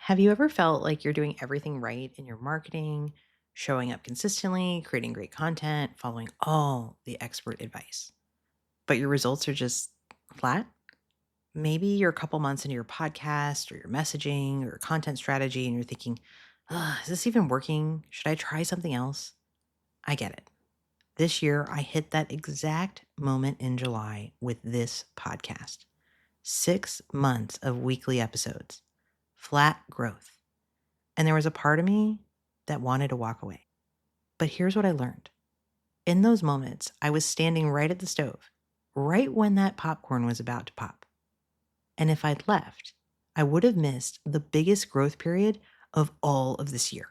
Have you ever felt like you're doing everything right in your marketing, showing up consistently, creating great content, following all the expert advice, but your results are just flat? Maybe you're a couple months into your podcast or your messaging or content strategy and you're thinking, is this even working? Should I try something else? I get it. This year, I hit that exact moment in July with this podcast. 6 months of weekly episodes, flat growth. And there was a part of me that wanted to walk away. But here's what I learned. In those moments, I was standing right at the stove, right when that popcorn was about to pop. And if I'd left, I would have missed the biggest growth period of all of this year.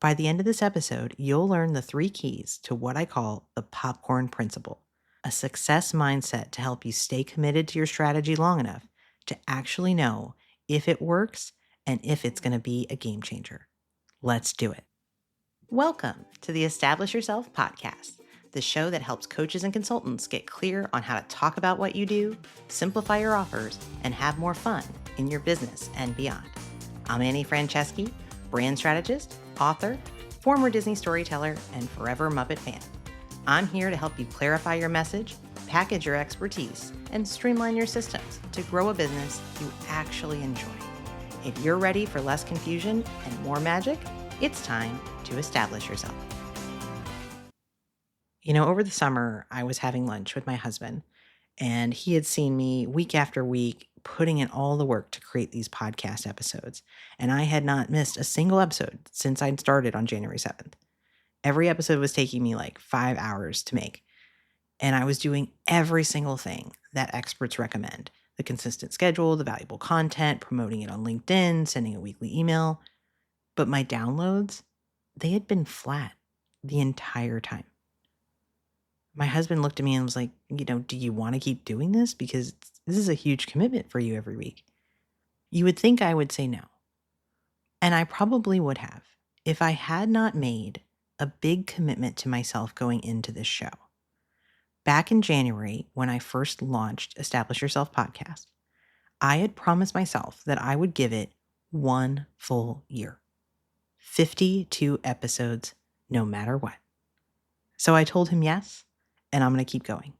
By the end of this episode, you'll learn the 3 keys to what I call the popcorn principle, a success mindset to help you stay committed to your strategy long enough to actually know if it works and if it's going to be a game changer. Let's do it. Welcome to the Establish Yourself podcast, the show that helps coaches and consultants get clear on how to talk about what you do, simplify your offers, and have more fun in your business and beyond. I'm Annie Franceschi, brand strategist, author, former Disney storyteller, and forever Muppet fan. I'm here to help you clarify your message, package your expertise, and streamline your systems to grow a business you actually enjoy. If you're ready for less confusion and more magic, it's time to establish yourself. Over the summer, I was having lunch with my husband, and he had seen me week after week putting in all the work to create these podcast episodes. And I had not missed a single episode since I'd started on January 7th. Every episode was taking me like 5 hours to make. And I was doing every single thing that experts recommend: the consistent schedule, the valuable content, promoting it on LinkedIn, sending a weekly email. But my downloads, they had been flat the entire time. My husband looked at me and was like, do you want to keep doing this? Because this is a huge commitment for you every week. You would think I would say no. And I probably would have if I had not made a big commitment to myself going into this show. Back in January, when I first launched Establish Yourself podcast, I had promised myself that I would give it 1 full year, 52 episodes, no matter what. So I told him yes, and I'm going to keep going.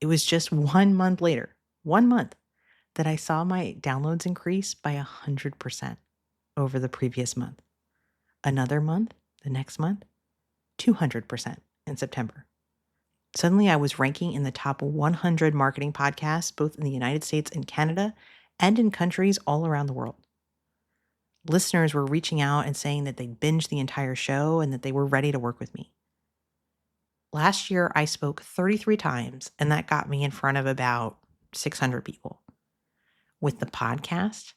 It was just 1 month later, 1 month, that I saw my downloads increase by 100% over the previous month. Another month, the next month, 200% in September. Suddenly, I was ranking in the top 100 marketing podcasts, both in the United States and Canada, and in countries all around the world. Listeners were reaching out and saying that they'd binged the entire show and that they were ready to work with me. Last year, I spoke 33 times, and that got me in front of about 600 people. With the podcast,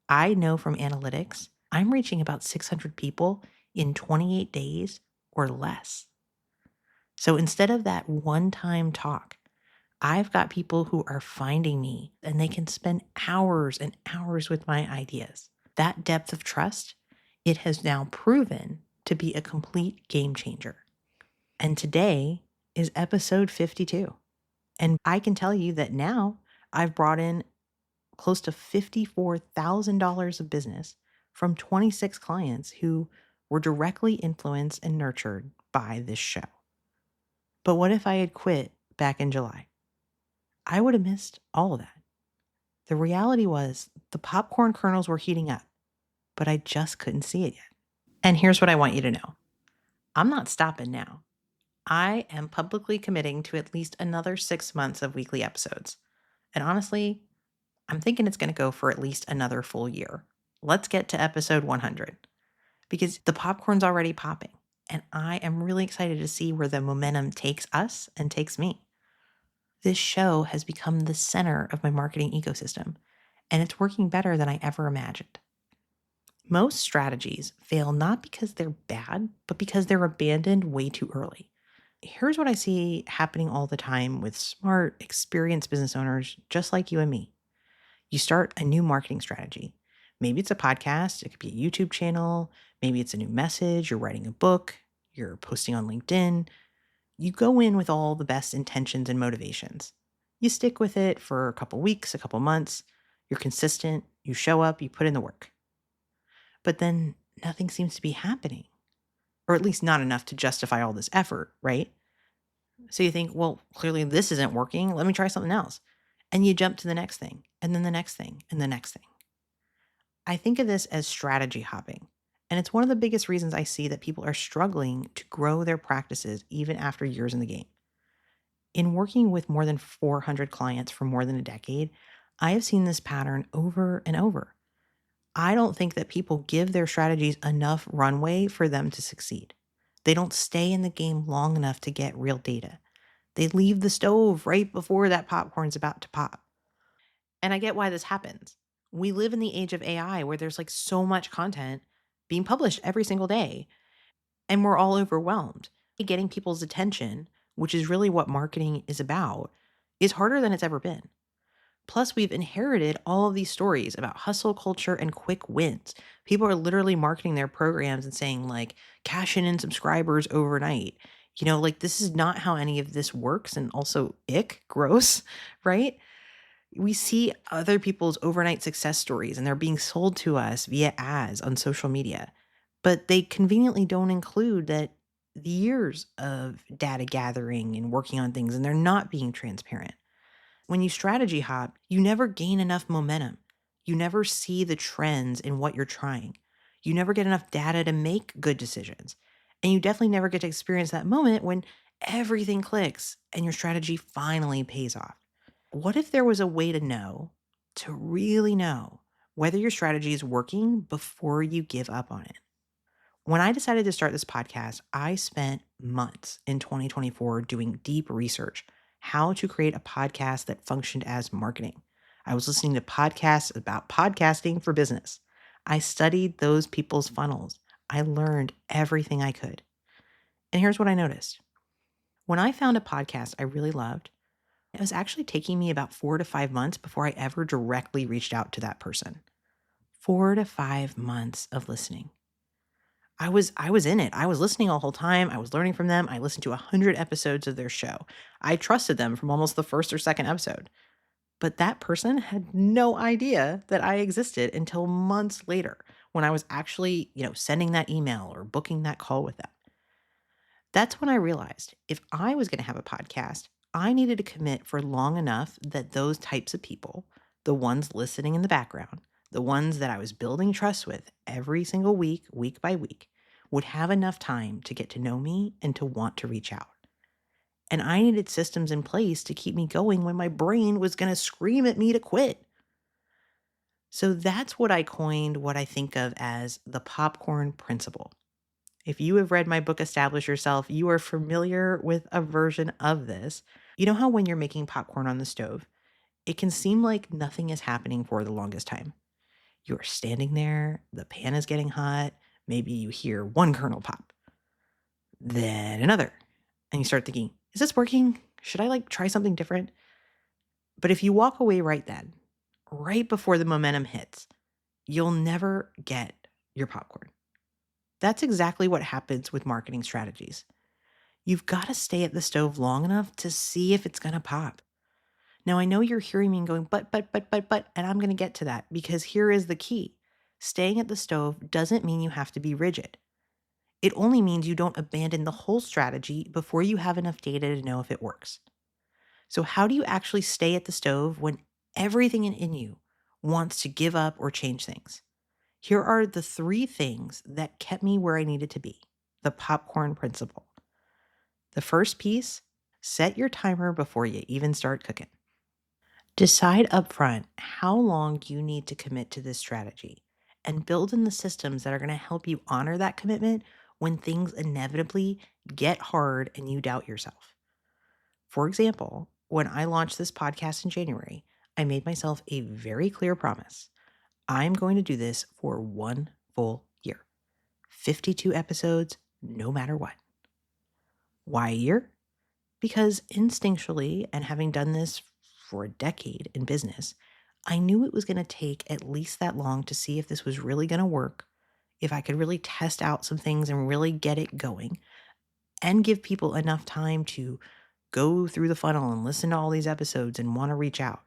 I know from analytics, I'm reaching about 600 people in 28 days or less. So instead of that one-time talk, I've got people who are finding me, and they can spend hours and hours with my ideas. That depth of trust, it has now proven to be a complete game changer. And today is episode 52. And I can tell you that now I've brought in close to $54,000 of business from 26 clients who were directly influenced and nurtured by this show. But what if I had quit back in July? I would have missed all of that. The reality was the popcorn kernels were heating up, but I just couldn't see it yet. And here's what I want you to know. I'm not stopping now. I am publicly committing to at least another 6 months of weekly episodes. And honestly, I'm thinking it's going to go for at least another full year. Let's get to episode 100 because the popcorn's already popping. And I am really excited to see where the momentum takes us and takes me. This show has become the center of my marketing ecosystem, and it's working better than I ever imagined. Most strategies fail not because they're bad, but because they're abandoned way too early. Here's what I see happening all the time with smart, experienced business owners just like you and me. You start a new marketing strategy. Maybe it's a podcast, it could be a YouTube channel, maybe it's a new message, you're writing a book, you're posting on LinkedIn. You go in with all the best intentions and motivations. You stick with it for a couple weeks, a couple months, you're consistent, You show up, you put in the work. But then nothing seems to be happening, or at least not enough to justify all this effort, right? So you think, well, clearly this isn't working. Let me try something else. And you jump to the next thing, and then the next thing, and the next thing. I think of this as strategy hopping. And it's one of the biggest reasons I see that people are struggling to grow their practices even after years in the game. In working with more than 400 clients for more than a decade, I have seen this pattern over and over. I don't think that people give their strategies enough runway for them to succeed. They don't stay in the game long enough to get real data. They leave the stove right before that popcorn's about to pop. And I get why this happens. We live in the age of AI where there's like so much content being published every single day, and we're all overwhelmed. Getting people's attention, which is really what marketing is about, is harder than it's ever been. Plus, we've inherited all of these stories about hustle culture and quick wins. People are literally marketing their programs and saying, like, cash in subscribers overnight. Like, this is not how any of this works. And also, gross, right? We see other people's overnight success stories and they're being sold to us via ads on social media, but they conveniently don't include that the years of data gathering and working on things, and they're not being transparent. When you strategy hop, you never gain enough momentum. You never see the trends in what you're trying. You never get enough data to make good decisions. And you definitely never get to experience that moment when everything clicks and your strategy finally pays off. What if there was a way to really know whether your strategy is working before you give up on it? When I decided to start this podcast, I spent months in 2024 doing deep research, how to create a podcast that functioned as marketing. I was listening to podcasts about podcasting for business. I studied those people's funnels. I learned everything I could. And here's what I noticed. When I found a podcast I really loved, it was actually taking me about 4 to 5 months before I ever directly reached out to that person. 4 to 5 months of listening. I was in it. I was listening all the whole time. I was learning from them. I listened to 100 episodes of their show. I trusted them from almost the first or second episode. But that person had no idea that I existed until months later when I was actually, sending that email or booking that call with them. That's when I realized if I was going to have a podcast, I needed to commit for long enough that those types of people, the ones listening in the background, the ones that I was building trust with every single week, week by week, would have enough time to get to know me and to want to reach out. And I needed systems in place to keep me going when my brain was going to scream at me to quit. So that's what I coined what I think of as the popcorn principle. If you have read my book, Establish Yourself, you are familiar with a version of this. You know how when you're making popcorn on the stove, it can seem like nothing is happening for the longest time. You're standing there, the pan is getting hot, maybe you hear one kernel pop, then another. And you start thinking, is this working? Should I try something different? But if you walk away right then, right before the momentum hits, you'll never get your popcorn. That's exactly what happens with marketing strategies. You've got to stay at the stove long enough to see if it's going to pop. Now, I know you're hearing me and going, but, and I'm going to get to that because here is the key. Staying at the stove doesn't mean you have to be rigid. It only means you don't abandon the whole strategy before you have enough data to know if it works. So how do you actually stay at the stove when everything in you wants to give up or change things? Here are the 3 things that kept me where I needed to be. The popcorn principle. The first piece, set your timer before you even start cooking. Decide upfront how long you need to commit to this strategy and build in the systems that are going to help you honor that commitment when things inevitably get hard and you doubt yourself. For example, when I launched this podcast in January, I made myself a very clear promise. I'm going to do this for 1 full year. 52 episodes, no matter what. Why a year? Because instinctually, and having done this for a decade in business, I knew it was going to take at least that long to see if this was really going to work, if I could really test out some things and really get it going, and give people enough time to go through the funnel and listen to all these episodes and want to reach out.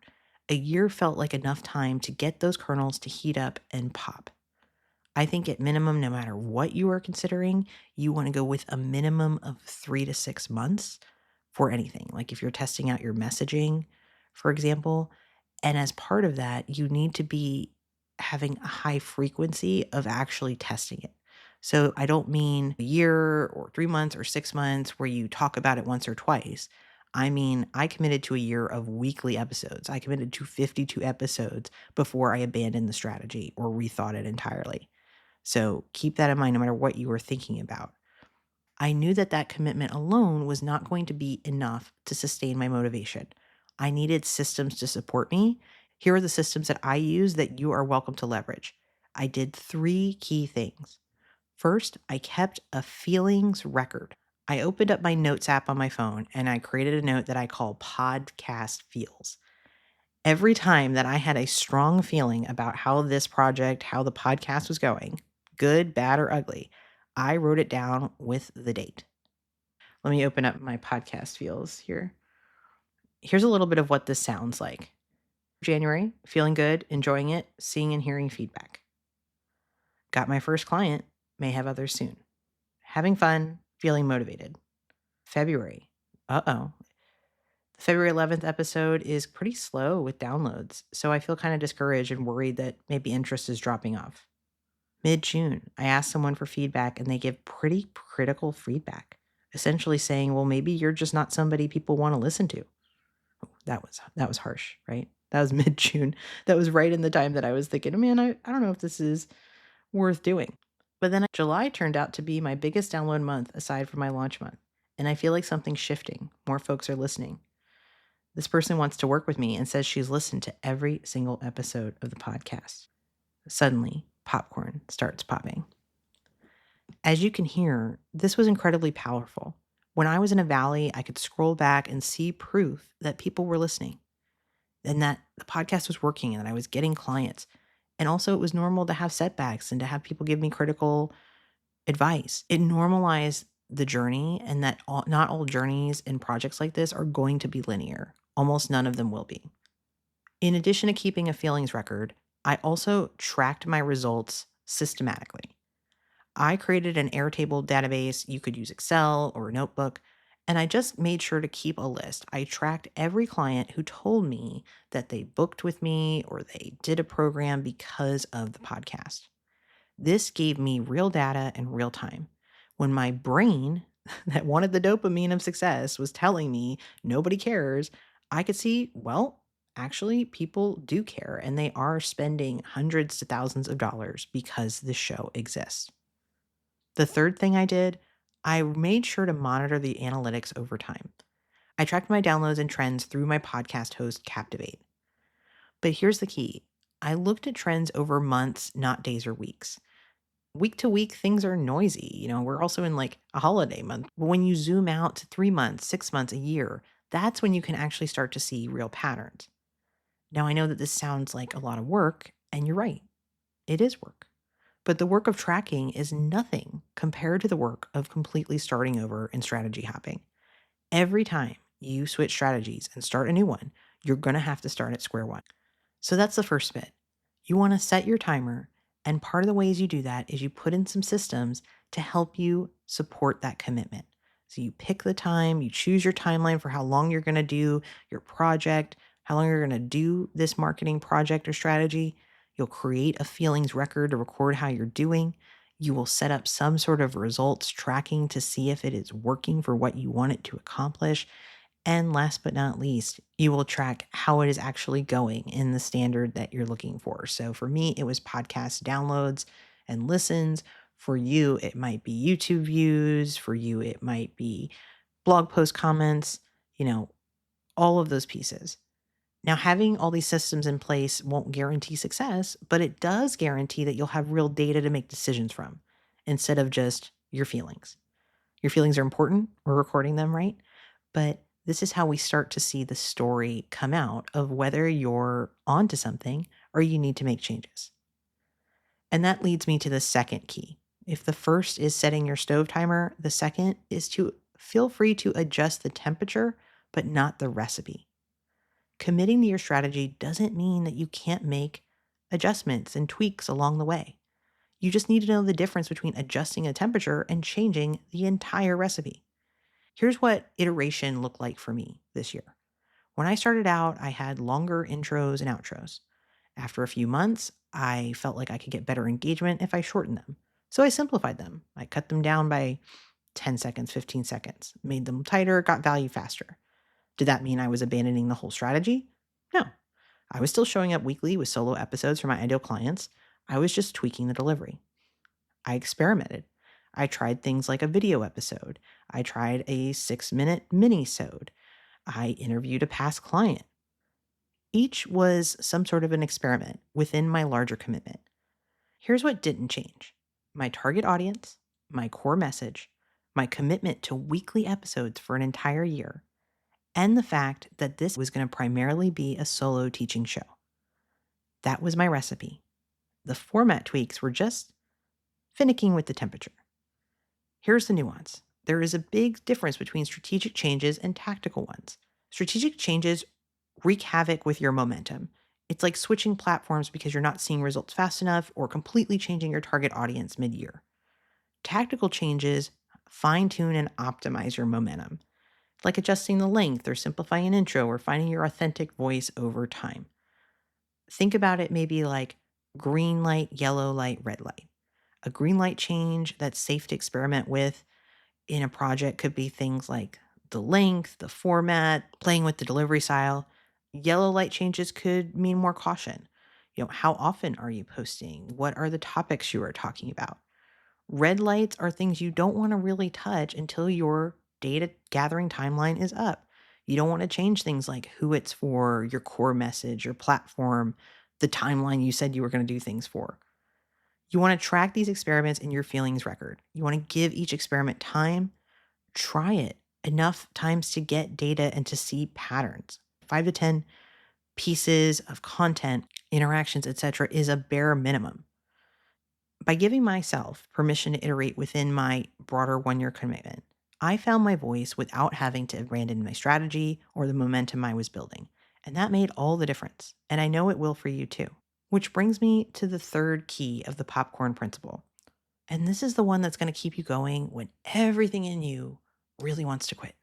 A year felt like enough time to get those kernels to heat up and pop. I think at minimum, no matter what you are considering, you want to go with a minimum of 3 to 6 months for anything. Like if you're testing out your messaging, for example, and as part of that, you need to be having a high frequency of actually testing it. So I don't mean a year or 3 months or 6 months where you talk about it once or twice. I mean, I committed to a year of weekly episodes. I committed to 52 episodes before I abandoned the strategy or rethought it entirely. So keep that in mind no matter what you were thinking about. I knew that that commitment alone was not going to be enough to sustain my motivation. I needed systems to support me. Here are the systems that I use that you are welcome to leverage. I did 3 key things. First, I kept a feelings record. I opened up my notes app on my phone and I created a note that I call podcast feels. Every time that I had a strong feeling about how this project, how the podcast was going, good, bad, or ugly, I wrote it down with the date. Let me open up my podcast feels here. Here's a little bit of what this sounds like. January, feeling good, enjoying it, seeing and hearing feedback. Got my first client, may have others soon. Having fun, feeling motivated. February, the February 11th episode is pretty slow with downloads, so I feel kind of discouraged and worried that maybe interest is dropping off. Mid-June, I asked someone for feedback and they give pretty critical feedback, essentially saying, well, maybe you're just not somebody people want to listen to. That was harsh, right? That was mid-June. That was right in the time that I was thinking, man, I don't know if this is worth doing. But then July turned out to be my biggest download month aside from my launch month. And I feel like something's shifting. More folks are listening. This person wants to work with me and says she's listened to every single episode of the podcast. Suddenly, popcorn starts popping. As you can hear, this was incredibly powerful. When I was in a valley, I could scroll back and see proof that people were listening and that the podcast was working and that I was getting clients. And also, it was normal to have setbacks and to have people give me critical advice. It normalized the journey and that not all journeys in projects like this are going to be linear. Almost none of them will be. In addition to keeping a feelings record, I also tracked my results systematically. I created an Airtable database. You could use Excel or a notebook. And I just made sure to keep a list. I tracked every client who told me that they booked with me or they did a program because of the podcast. This gave me real data in real time. When my brain, that wanted the dopamine of success, was telling me nobody cares, I could see, well, actually, people do care and they are spending hundreds to thousands of dollars because this show exists. The third thing I did, I made sure to monitor the analytics over time. I tracked my downloads and trends through my podcast host, Captivate. But here's the key, I looked at trends over months, not days or weeks. Week to week, things are noisy. We're also in like a holiday month. But when you zoom out to 3 months, 6 months, a year, that's when you can actually start to see real patterns. Now, I know that this sounds like a lot of work, and you're right, it is work. But the work of tracking is nothing compared to the work of completely starting over and strategy hopping. Every time you switch strategies and start a new one, you're going to have to start at square one. So that's the first bit. You want to set your timer, and part of the ways you do that is you put in some systems to help you support that commitment. So you pick the time, you choose your timeline for how long you're going to do your project, how long you're going to do this marketing project or strategy. You'll create a feelings record to record how you're doing. You will set up some sort of results tracking to see if it is working for what you want it to accomplish. And last but not least, you will track how it is actually going in the standard that you're looking for. So for me, it was podcast downloads and listens. For you, it might be YouTube views. For you, it might be blog post comments, all of those pieces. Now, having all these systems in place won't guarantee success, but it does guarantee that you'll have real data to make decisions from instead of just your feelings. Your feelings are important. We're recording them, right? But this is how we start to see the story come out of whether you're onto something or you need to make changes. And that leads me to the second key. If the first is setting your stove timer, the second is to feel free to adjust the temperature, but not the recipe. Committing to your strategy doesn't mean that you can't make adjustments and tweaks along the way. You just need to know the difference between adjusting a temperature and changing the entire recipe. Here's what iteration looked like for me this year. When I started out, I had longer intros and outros. After a few months, I felt like I could get better engagement if I shortened them. So I simplified them. I cut them down by 10 seconds, 15 seconds, made them tighter, got value faster. Did that mean I was abandoning the whole strategy? No. I was still showing up weekly with solo episodes for my ideal clients. I was just tweaking the delivery. I experimented. I tried things like a video episode. I tried a 6-minute mini-sode. I interviewed a past client. Each was some sort of an experiment within my larger commitment. Here's what didn't change: my target audience, my core message, my commitment to weekly episodes for an entire year, and the fact that this was going to primarily be a solo teaching show. That was my recipe. The format tweaks were just finicking with the temperature. Here's the nuance: there is a big difference between strategic changes and tactical ones. Strategic changes wreak havoc with your momentum. It's like switching platforms because you're not seeing results fast enough or completely changing your target audience mid year. Tactical changes fine tune and optimize your momentum, like adjusting the length or simplifying an intro or finding your authentic voice over time. Think about it maybe like green light, yellow light, red light. A green light change that's safe to experiment with in a project could be things like the length, the format, playing with the delivery style. Yellow light changes could mean more caution. How often are you posting? What are the topics you are talking about? Red lights are things you don't want to really touch until your data gathering timeline is up. You don't want to change things like who it's for, your core message, your platform, the timeline you said you were going to do things for. You want to track these experiments in your feelings record. You want to give each experiment time. Try it enough times to get data and to see patterns. 5 to 10 pieces of content, interactions, etc., is a bare minimum. By giving myself permission to iterate within my broader 1-year commitment, I found my voice without having to abandon my strategy or the momentum I was building. And that made all the difference. And I know it will for you too. Which brings me to the third key of the popcorn principle. And this is the one that's going to keep you going when everything in you really wants to quit.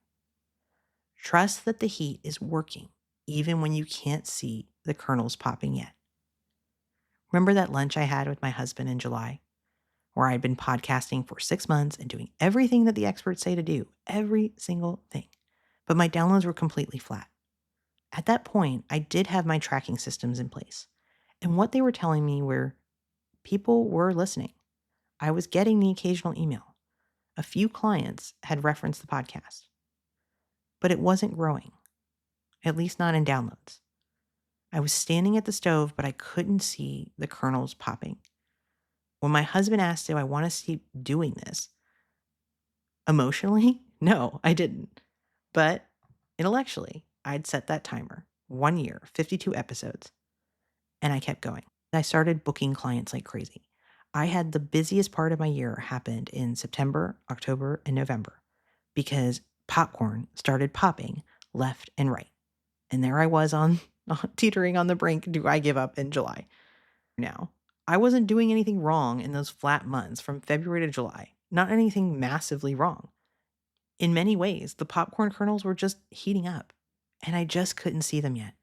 Trust that the heat is working, even when you can't see the kernels popping yet. Remember that lunch I had with my husband in July, where I'd been podcasting for 6 months and doing everything that the experts say to do, every single thing, but my downloads were completely flat. At that point, I did have my tracking systems in place, and what they were telling me were people were listening. I was getting the occasional email. A few clients had referenced the podcast, but it wasn't growing, at least not in downloads. I was standing at the stove, but I couldn't see the kernels popping. When my husband asked if I want to keep doing this, emotionally, no, I didn't. But intellectually, I'd set that timer, 1 year, 52 episodes, and I kept going. I started booking clients like crazy. I had the busiest part of my year happened in September, October, and November because popcorn started popping left and right. And there I was on teetering on the brink. Do I give up in July? Now, I wasn't doing anything wrong in those flat months from February to July. Not anything massively wrong. In many ways, the popcorn kernels were just heating up, and I just couldn't see them yet.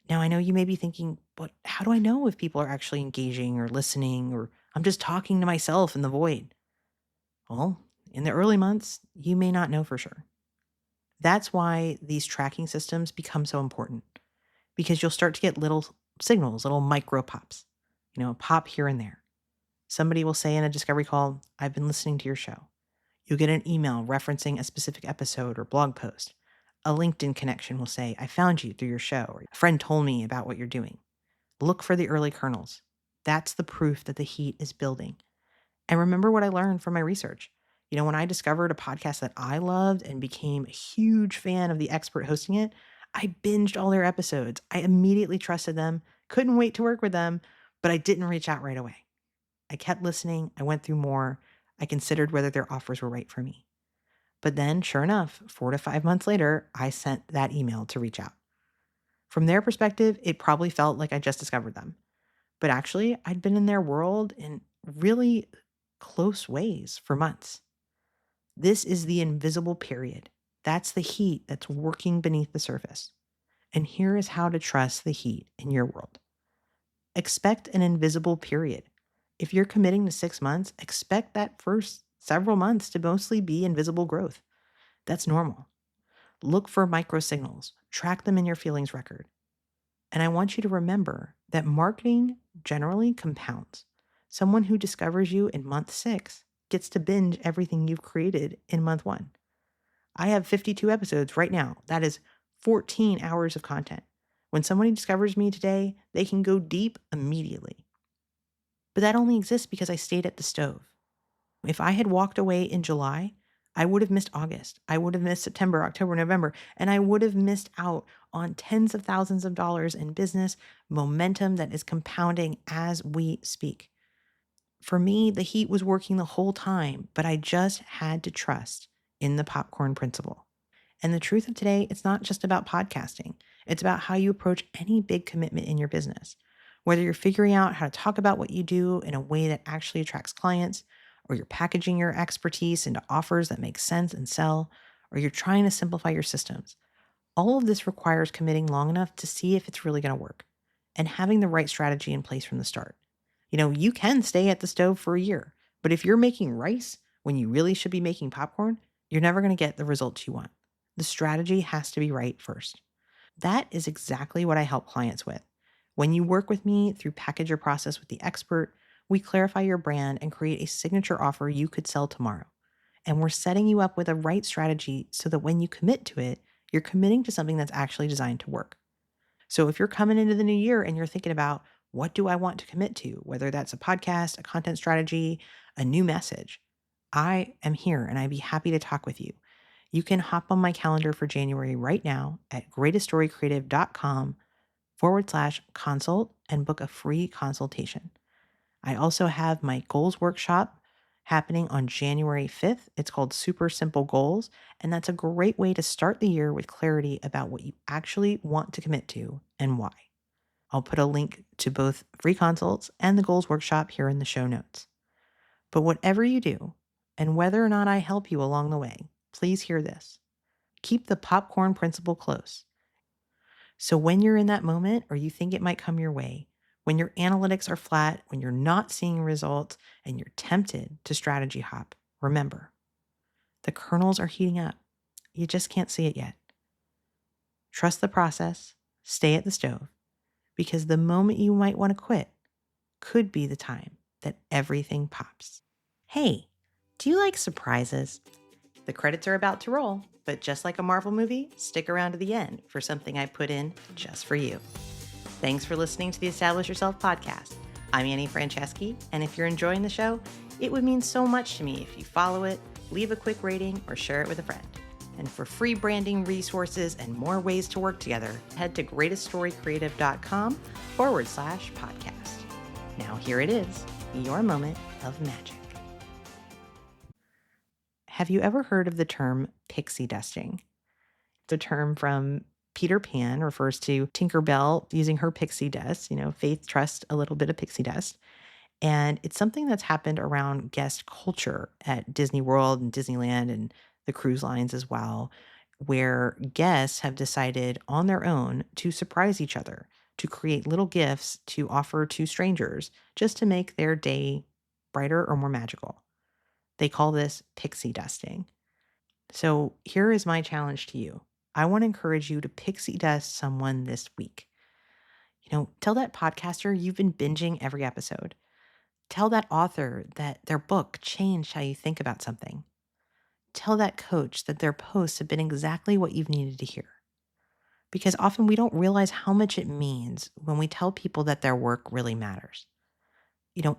Now, I know you may be thinking, but how do I know if people are actually engaging or listening, or I'm just talking to myself in the void? Well, in the early months, you may not know for sure. That's why these tracking systems become so important, because you'll start to get little signals, little micro pops, a pop here and there. Somebody will say in a discovery call, I've been listening to your show. You'll get an email referencing a specific episode or blog post. A LinkedIn connection will say, I found you through your show, or a friend told me about what you're doing. Look for the early kernels. That's the proof that the heat is building. And remember what I learned from my research. When I discovered a podcast that I loved and became a huge fan of the expert hosting it, I binged all their episodes. I immediately trusted them, couldn't wait to work with them, but I didn't reach out right away. I kept listening. I went through more. I considered whether their offers were right for me. But then, sure enough, 4 to 5 months later, I sent that email to reach out. From their perspective, it probably felt like I just discovered them. But actually, I'd been in their world in really close ways for months. This is the invisible period. That's the heat that's working beneath the surface. And here is how to trust the heat in your world. Expect an invisible period. If you're committing to 6 months, expect that first several months to mostly be invisible growth. That's normal. Look for micro signals, track them in your feelings record. And I want you to remember that marketing generally compounds. Someone who discovers you in month 6 gets to binge everything you've created in month 1. I have 52 episodes right now. That is 14 hours of content. When somebody discovers me today, they can go deep immediately. But that only exists because I stayed at the stove. If I had walked away in July, I would have missed August. I would have missed September, October, November, and I would have missed out on tens of thousands of dollars in business momentum that is compounding as we speak. For me, the heat was working the whole time, but I just had to trust in the popcorn principle. And the truth of today, it's not just about podcasting. It's about how you approach any big commitment in your business. Whether you're figuring out how to talk about what you do in a way that actually attracts clients, or you're packaging your expertise into offers that make sense and sell, or you're trying to simplify your systems. All of this requires committing long enough to see if it's really going to work and having the right strategy in place from the start. You can stay at the stove for a year, but if you're making rice when you really should be making popcorn, you're never going to get the results you want. The strategy has to be right first. That is exactly what I help clients with. When you work with me through Package Your Process with the Expert, we clarify your brand and create a signature offer you could sell tomorrow. And we're setting you up with a right strategy so that when you commit to it, you're committing to something that's actually designed to work. So if you're coming into the new year and you're thinking about, what do I want to commit to? Whether that's a podcast, a content strategy, a new message, I am here and I'd be happy to talk with you. You can hop on my calendar for January right now at greateststorycreative.com/consult and book a free consultation. I also have my goals workshop happening on January 5th. It's called Super Simple Goals, and that's a great way to start the year with clarity about what you actually want to commit to and why. I'll put a link to both free consults and the goals workshop here in the show notes. But whatever you do, and whether or not I help you along the way, please hear this. Keep the popcorn principle close. So when you're in that moment or you think it might come your way, when your analytics are flat, when you're not seeing results, and you're tempted to strategy hop, remember, the kernels are heating up. You just can't see it yet. Trust the process, stay at the stove, because the moment you might want to quit could be the time that everything pops. Hey, do you like surprises? The credits are about to roll, but just like a Marvel movie, stick around to the end for something I put in just for you. Thanks for listening to the Establish Yourself podcast. I'm Annie Franceschi, and if you're enjoying the show, it would mean so much to me if you follow it, leave a quick rating, or share it with a friend. And for free branding resources and more ways to work together, head to greateststorycreative.com/podcast. Now here it is, your moment of magic. Have you ever heard of the term pixie dusting? It's a term from Peter Pan, refers to Tinkerbell using her pixie dust, faith, trust, a little bit of pixie dust. And it's something that's happened around guest culture at Disney World and Disneyland and the cruise lines as well, where guests have decided on their own to surprise each other, to create little gifts to offer to strangers just to make their day brighter or more magical. They call this pixie dusting. So here is my challenge to you. I want to encourage you to pixie dust someone this week. Tell that podcaster you've been binging every episode. Tell that author that their book changed how you think about something. Tell that coach that their posts have been exactly what you've needed to hear. Because often we don't realize how much it means when we tell people that their work really matters.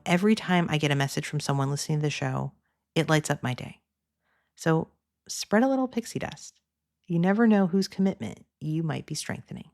Every time I get a message from someone listening to the show, it lights up my day. So spread a little pixie dust. You never know whose commitment you might be strengthening.